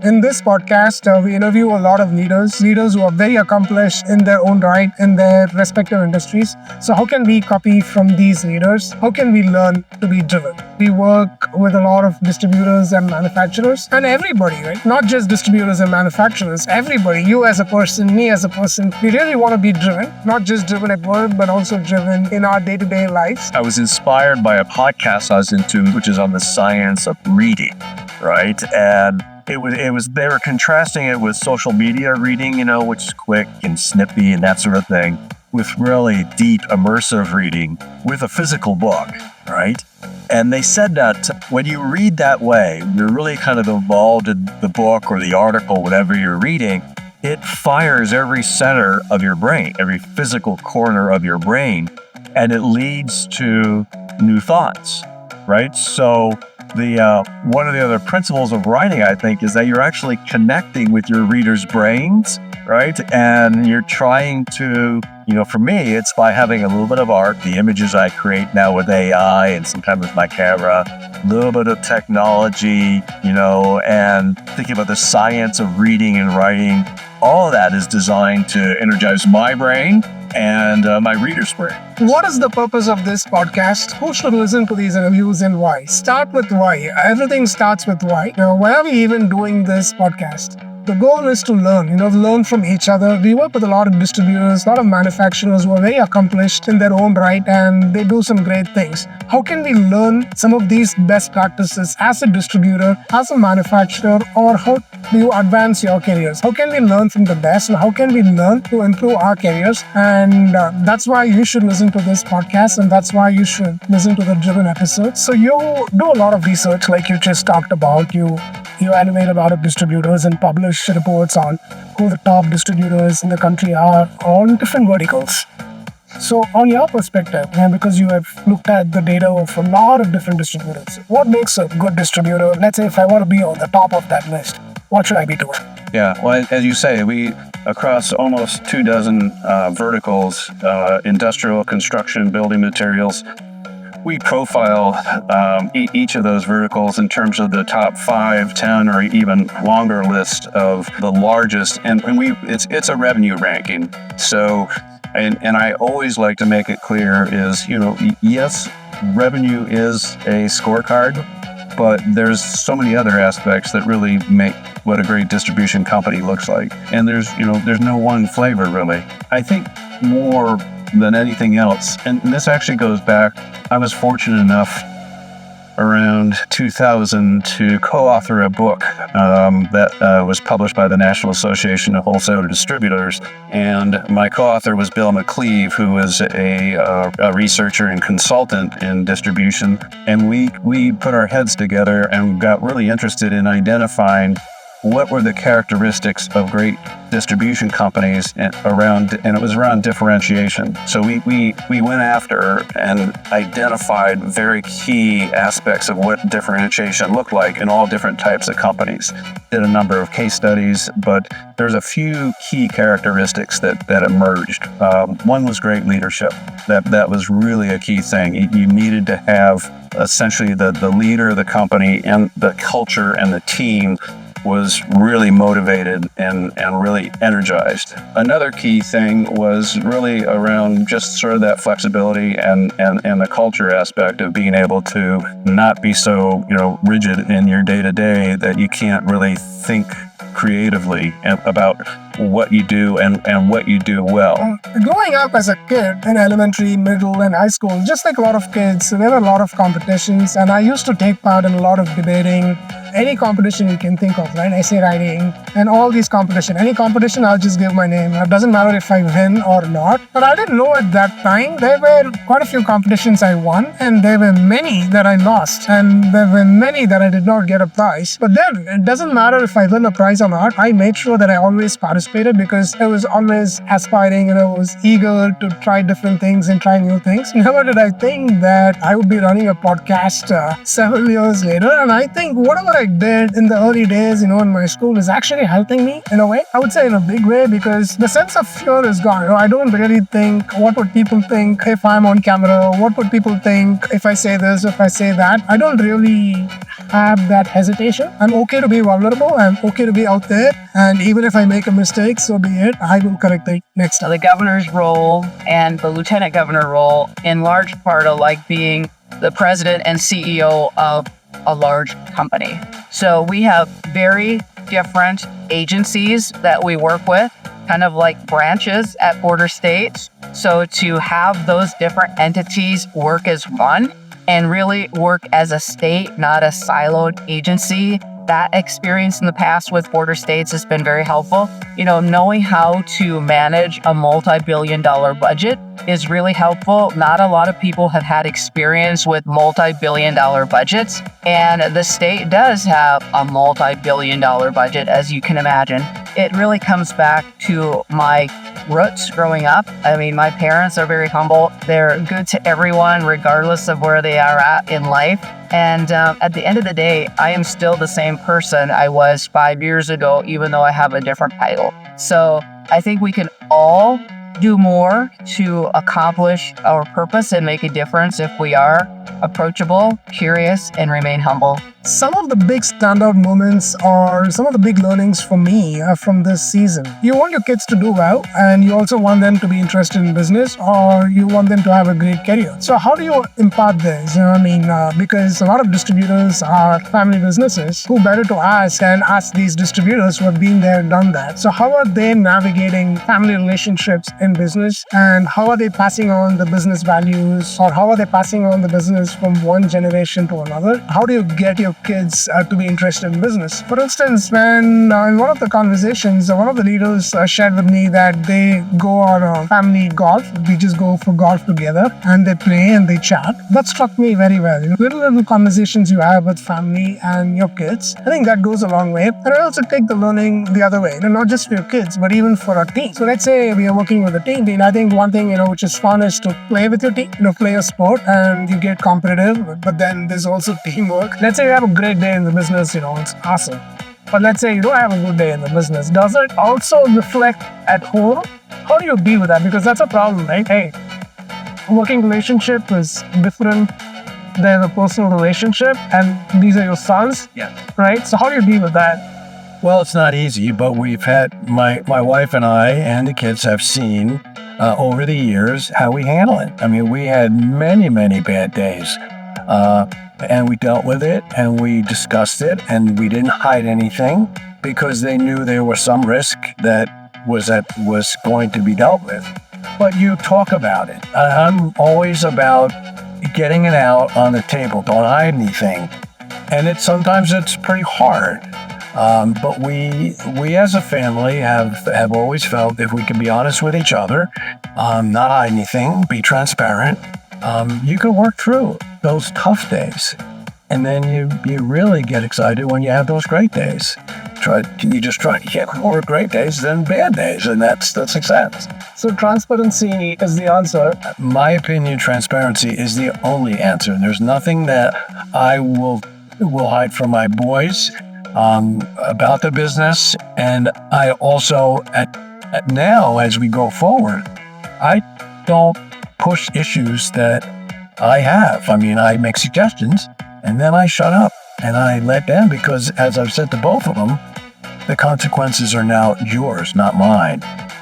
In this podcast, we interview a lot of leaders who are very accomplished in their own right, in their respective industries. So how can we copy from these leaders? How can we learn to be driven? We work with a lot of distributors and manufacturers and everybody, right? Not just distributors and manufacturers, everybody, you as a person, me as a person, we really want to be driven, not just driven at work, but also driven in our day-to-day lives. I was inspired by a podcast I was into, which is on the science of reading, right? And they were contrasting it with social media reading, which is quick and snippy and that sort of thing, with really deep, immersive reading with a physical book, right? And they said that when you read that way, you're really kind of involved in the book or the article, whatever you're reading. It fires every center of your brain, every physical corner of your brain, and it leads to new thoughts, right? So one of the other principles of writing, I think, is that you're actually connecting with your readers' brains, right? And you're trying to, for me, it's by having a little bit of art, the images I create now with AI and sometimes with my camera, a little bit of technology, and thinking about the science of reading and writing. All of that is designed to energize my brain and my reader's brain. What is the purpose of this podcast? Who should listen to these interviews and why? Start with why. Everything starts with why. Why are we even doing this podcast? The goal is to learn from each other. We work with a lot of distributors, a lot of manufacturers who are very accomplished in their own right, and they do some great things. How can we learn some of these best practices as a distributor, as a manufacturer, or how do you advance your careers? How can we learn from the best, and how can we learn to improve our careers? And that's why you should listen to this podcast, and that's why you should listen to the Driven episodes. So you do a lot of research, like you just talked about. You animate a lot of distributors and publish reports on who the top distributors in the country are on different verticals. So on your perspective, and because you have looked at the data of a lot of different distributors, what makes a good distributor? Let's say if I want to be on the top of that list, what should I be doing? Yeah, well, as you say, we, across almost 24 verticals, industrial, construction, building materials, we profile each of those verticals in terms of the top 5, 10, or even longer list of the largest, and it's a revenue ranking. So, and I always like to make it clear is, yes, revenue is a scorecard, but there's so many other aspects that really make what a great distribution company looks like. And there's no one flavor really. I think more than anything else, and this actually goes back, I was fortunate enough around 2000 to co-author a book that was published by the National Association of Wholesaler Distributors, and my co-author was Bill McCleve, who was a researcher and consultant in distribution, and we put our heads together and got really interested in identifying what were the characteristics of great distribution companies and it was around differentiation. So we went after and identified very key aspects of what differentiation looked like in all different types of companies. Did a number of case studies, but there's a few key characteristics that emerged. One was great leadership. That was really a key thing. You needed to have essentially the leader of the company and the culture and the team was really motivated and really energized. Another key thing was really around just sort of that flexibility and the culture aspect of being able to not be so, rigid in your day-to-day that you can't really think creatively about what you do and what you do well. Growing up as a kid in elementary, middle, and high school, just like a lot of kids, there were a lot of competitions, and I used to take part in a lot of debating. Any competition you can think of, right? Essay writing and all these competition. Any competition, I'll just give my name. It doesn't matter if I win or not. But I didn't know at that time, there were quite a few competitions I won, and there were many that I lost, and there were many that I did not get a prize. But then, it doesn't matter if I win a prize or not. I made sure that I always participated because I was always aspiring and I was eager to try different things and try new things. Never did I think that I would be running a podcast several years later. And I think whatever I did in the early days, in my school is actually helping me in a way. I would say in a big way, because the sense of fear is gone. I don't really think, what would people think if I'm on camera? What would people think if I say this, if I say that? I don't really have that hesitation. I'm okay to be vulnerable. I'm okay to be out there. And even if I make a mistake, so be it. I will correct it next time. The governor's role and the lieutenant governor role, in large part, are like being the president and CEO of a large company. So we have very different agencies that we work with, kind of like branches at border states. So to have those different entities work as one and really work as a state, not a siloed agency, that experience in the past with border states has been very helpful. Knowing how to manage a multi-billion-dollar budget is really helpful. Not a lot of people have had experience with multi-billion-dollar budgets, and the state does have a multi-billion-dollar budget, as you can imagine. It really comes back to my roots growing up. I mean, my parents are very humble. They're good to everyone, regardless of where they are at in life. And at the end of the day, I am still the same person I was 5 years ago, even though I have a different title. So I think we can all do more to accomplish our purpose and make a difference if we are approachable, curious, and remain humble. Some of the big standout moments or some of the big learnings for me from this season. You want your kids to do well, and you also want them to be interested in business, or you want them to have a great career. So how do you impart this? Because a lot of distributors are family businesses. Who better to ask and ask these distributors who have been there and done that? So how are they navigating family relationships in business, and how are they passing on the business values, or how are they passing on the business from one generation to another? How do you get your kids to be interested in business? For instance, when in one of the conversations, one of the leaders shared with me that they go on a family golf. We just go for golf together and they play and they chat. That struck me very well. Little conversations you have with family and your kids. I think that goes a long way. And I also take the learning the other way, not just for your kids, but even for a team. So let's say we are working with a team. I think one thing, which is fun is to play with your team, play a sport and you get competitive, but then there's also teamwork. Let's say you have a great day in the business, it's awesome. But let's say you don't have a good day in the business. Does it also reflect at home? How do you deal with that? Because that's a problem, right? Hey, working relationship is different than a personal relationship, and these are your sons, right? So how do you deal with that? Well, it's not easy, but we've had, my wife and I and the kids have seen over the years how we handle it. I mean, we had many, many bad days. And we dealt with it and we discussed it and we didn't hide anything because they knew there was some risk that was going to be dealt with. But you talk about it. I'm always about getting it out on the table. Don't hide anything. And sometimes it's pretty hard. But we as a family have always felt if we can be honest with each other, not hide anything, be transparent, you can work through those tough days. And then you really get excited when you have those great days. You just try to get more great days than bad days, and that's success. So transparency is the answer. My opinion, transparency is the only answer. There's nothing that I will hide from my boys about the business. And I also, at now, as we go forward, I don't push issues that I have. I mean, I make suggestions and then I shut up and I let them, because as I've said to both of them, the consequences are now yours, not mine.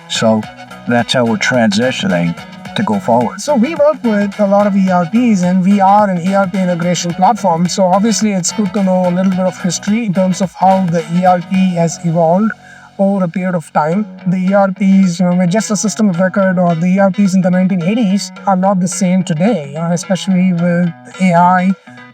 So that's how we're transitioning to go forward. So we work with a lot of ERPs and we are an ERP integration platform. So obviously it's good to know a little bit of history in terms of how the ERP has evolved over a period of time. The ERPs, were just a system of record, or the ERPs in the 1980s are not the same today, especially with AI.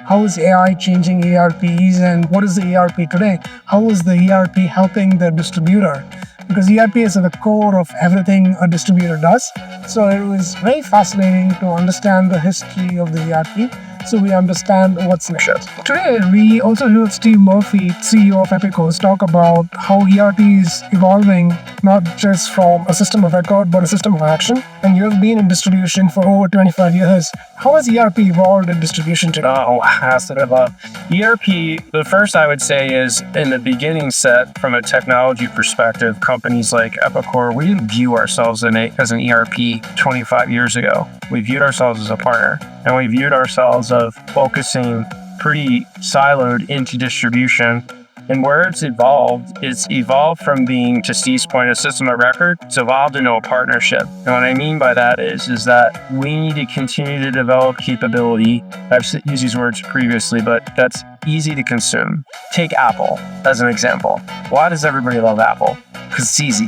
How is AI changing ERPs, and what is the ERP today? How is the ERP helping the distributor? Because ERP is at the core of everything a distributor does. So it was very fascinating to understand the history of the ERP, so we understand what's next. Today, we also heard Steve Murphy, CEO of Epicos, talk about how ERP is evolving, not just from a system of record, but a system of action. And you have been in distribution for over 25 years. How has ERP evolved in distribution today? Oh, has it evolved? ERP, the first I would say is in the beginning set from a technology perspective, companies like Epicor, we didn't view ourselves as an ERP 25 years ago. We viewed ourselves as a partner, and we viewed ourselves of focusing pretty siloed into distribution. And where it's evolved from being, to Steve's point, a system of record. It's evolved into a partnership. And what I mean by that is that we need to continue to develop capability. I've used these words previously, but that's easy to consume. Take Apple as an example. Why does everybody love Apple? Because it's easy.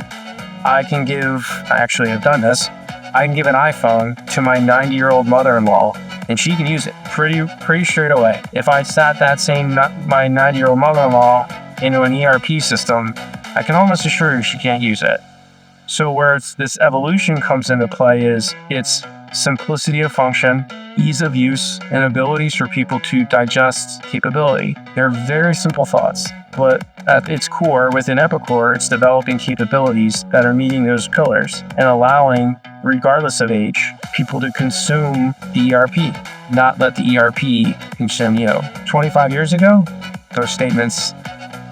I have done this. I can give an iPhone to my 90-year-old mother-in-law, and she can use it pretty straight away. If I sat my 90-year-old mother-in-law into an ERP system, I can almost assure you she can't use it. So where this evolution comes into play is its simplicity of function, ease of use, and abilities for people to digest capability. They're very simple thoughts, but at its core, within Epicor, it's developing capabilities that are meeting those pillars and allowing, regardless of age, people to consume the ERP, not let the ERP consume you. 25 years ago, those statements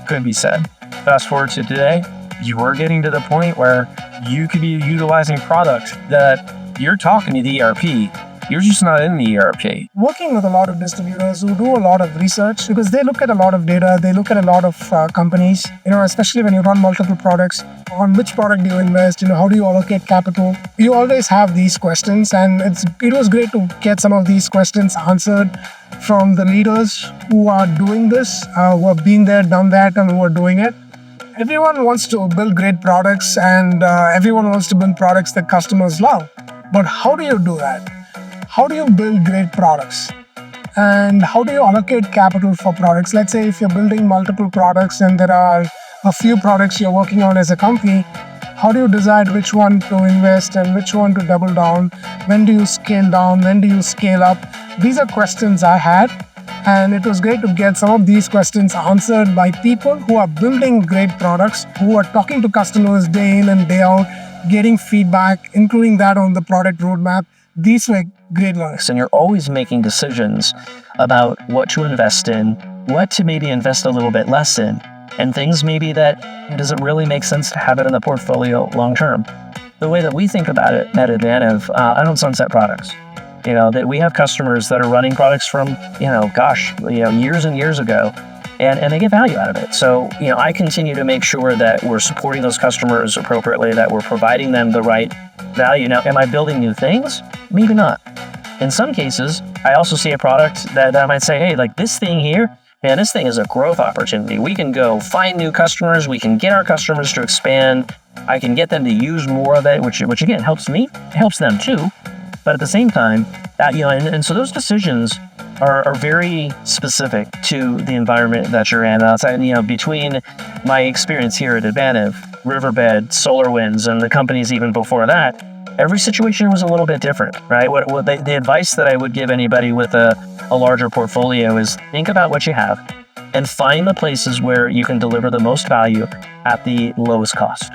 couldn't be said. Fast forward to today, you are getting to the point where you could be utilizing product that you're talking to the ERP. You're just not in the ERP. Working with a lot of distributors who do a lot of research, because they look at a lot of data, they look at a lot of companies, especially when you run multiple products, on which product do you invest, how do you allocate capital? You always have these questions, and it was great to get some of these questions answered from the leaders who are doing this, who have been there, done that, and who are doing it. Everyone wants to build great products, and everyone wants to build products that customers love. But how do you do that? How do you build great products? And how do you allocate capital for products? Let's say if you're building multiple products and there are a few products you're working on as a company, how do you decide which one to invest and which one to double down? When do you scale down? When do you scale up? These are questions I had, and it was great to get some of these questions answered by people who are building great products, who are talking to customers day in and day out, getting feedback, including that on the product roadmap. These were great learnings. And you're always making decisions about what to invest in, what to maybe invest a little bit less in, and things maybe that does it really make sense to have it in the portfolio long term. The way that we think about it at Advantive, I don't sunset products. That we have customers that are running products from, years and years ago, and they get value out of it. So, I continue to make sure that we're supporting those customers appropriately, that we're providing them the right value. Now, am I building new things? Maybe not. In some cases, I also see a product that I might say, hey, like this thing here, man, this thing is a growth opportunity. We can go find new customers. We can get our customers to expand. I can get them to use more of it, which again, helps me, helps them too. But at the same time, and so those decisions are very specific to the environment that you're in. Between my experience here at Advantive, Riverbed, SolarWinds, and the companies even before that, every situation was a little bit different, right? The advice that I would give anybody with a larger portfolio is think about what you have and find the places where you can deliver the most value at the lowest cost.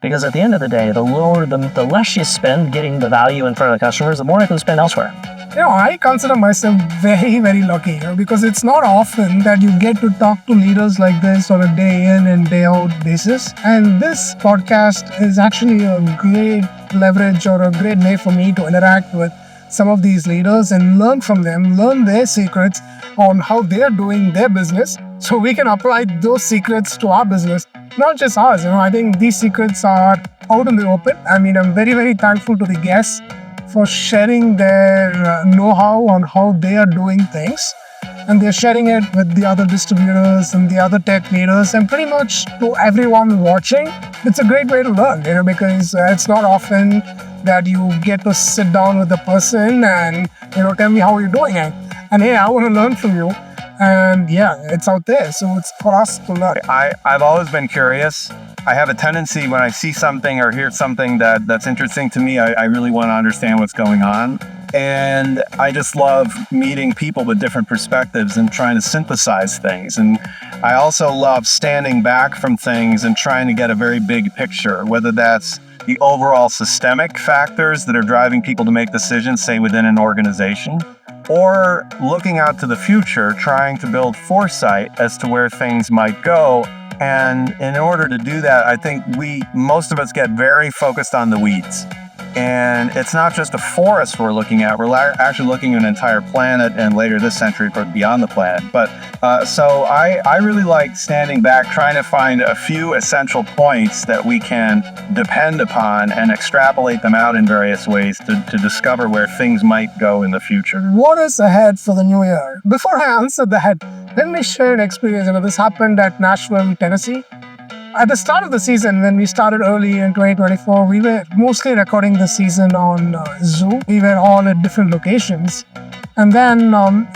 Because at the end of the day, the less you spend getting the value in front of the customers, the more I can spend elsewhere. I consider myself very, very lucky, because it's not often that you get to talk to leaders like this on a day in and day out basis. And this podcast is actually a great leverage or a great way for me to interact with some of these leaders and learn from them, learn their secrets on how they're doing their business, so we can apply those secrets to our business, not just ours. I think these secrets are out in the open. I'm very, very thankful to the guests for sharing their know-how on how they are doing things. And they're sharing it with the other distributors and the other tech leaders and pretty much to everyone watching. It's a great way to learn, because it's not often that you get to sit down with a person and, tell me how you're doing it. And hey, I want to learn from you. And yeah, it's out there. So it's for us to learn. I've always been curious. I have a tendency when I see something or hear something that's interesting to me, I really want to understand what's going on. And I just love meeting people with different perspectives and trying to synthesize things. And I also love standing back from things and trying to get a very big picture, whether that's the overall systemic factors that are driving people to make decisions, say within an organization, or looking out to the future, trying to build foresight as to where things might go. And in order to do that, I think most of us get very focused on the weeds. And it's not just a forest we're looking at, we're actually looking at an entire planet, and later this century beyond the planet. But so I really like standing back, trying to find a few essential points that we can depend upon and extrapolate them out in various ways to discover where things might go in the future. What is ahead for the new year? Before I answer that, let me share an experience. This happened at Nashville, Tennessee. At the start of the season, when we started early in 2024, we were mostly recording the season on Zoom. We were all at different locations. And then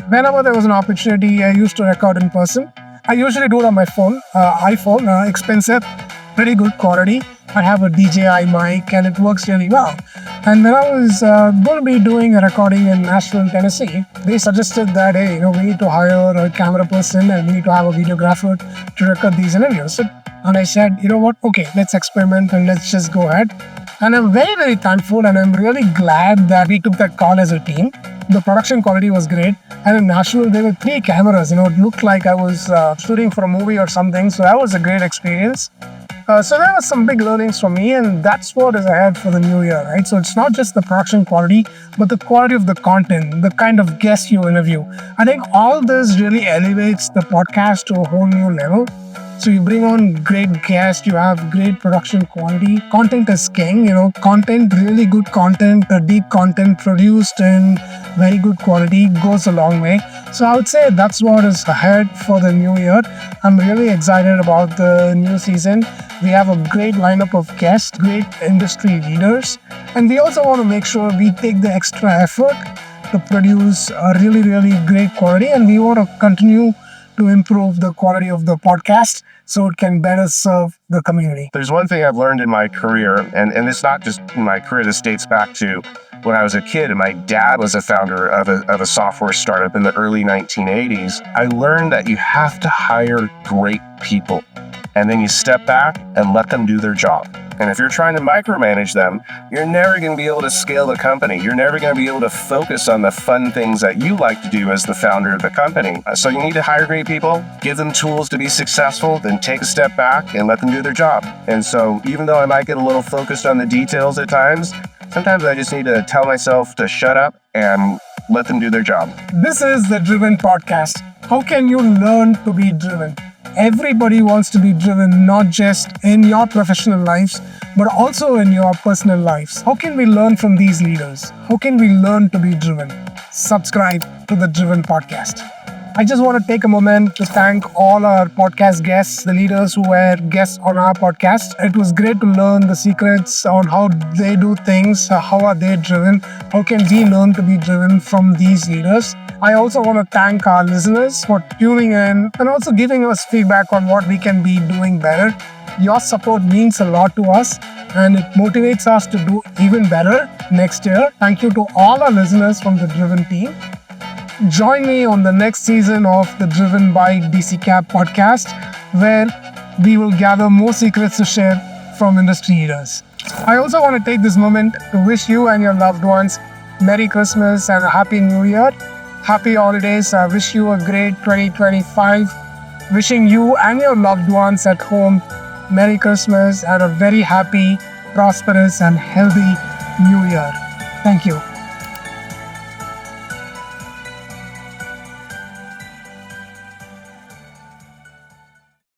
whenever there was an opportunity, I used to record in person. I usually do it on my phone, iPhone, expensive, pretty good quality. I have a DJI mic and it works really well. And when I was going to be doing a recording in Nashville, Tennessee, they suggested that, hey, we need to hire a camera person and we need to have a videographer to record these interviews. And I said, you know what? Okay, let's experiment and let's just go ahead. And I'm very, very thankful and I'm really glad that we took that call as a team. The production quality was great. And in Nashville, there were 3 cameras. It looked like I was shooting for a movie or something. So that was a great experience. So there were some big learnings for me, and that's what is ahead for the new year, right? So it's not just the production quality, but the quality of the content, the kind of guests you interview. I think all this really elevates the podcast to a whole new level. So you bring on great guests, you have great production quality. Content is king, content, really good content, deep content produced in very good quality goes a long way. So I would say that's what is ahead for the new year. I'm really excited about the new season. We have a great lineup of guests, great industry leaders, and we also want to make sure we take the extra effort to produce a really, really great quality, and we want to continue to improve the quality of the podcast so it can better serve the community. There's one thing I've learned in my career, and it's not just in my career, this dates back to when I was a kid and my dad was a founder of a software startup in the early 1980s. I learned that you have to hire great people, and then you step back and let them do their job. And if you're trying to micromanage them, you're never going to be able to scale the company. You're never going to be able to focus on the fun things that you like to do as the founder of the company. So you need to hire great people, give them tools to be successful, then take a step back and let them do their job. And so even though I might get a little focused on the details at times, sometimes I just need to tell myself to shut up and let them do their job. This is the Driven Podcast. How can you learn to be driven? Everybody wants to be driven, not just in your professional lives, but also in your personal lives. How can we learn from these leaders? How can we learn to be driven? Subscribe to the Driven Podcast. I just want to take a moment to thank all our podcast guests, the leaders who were guests on our podcast. It was great to learn the secrets on how they do things, how are they driven, how can we learn to be driven from these leaders. I also want to thank our listeners for tuning in and also giving us feedback on what we can be doing better. Your support means a lot to us and it motivates us to do even better next year. Thank you to all our listeners from the Driven team. Join me on the next season of the Driven by DCKAP podcast, where we will gather more secrets to share from industry leaders. I also want to take this moment to wish you and your loved ones Merry Christmas and a Happy New Year. Happy holidays. I wish you a great 2025. Wishing you and your loved ones at home Merry Christmas and a very happy, prosperous and healthy New Year. Thank you.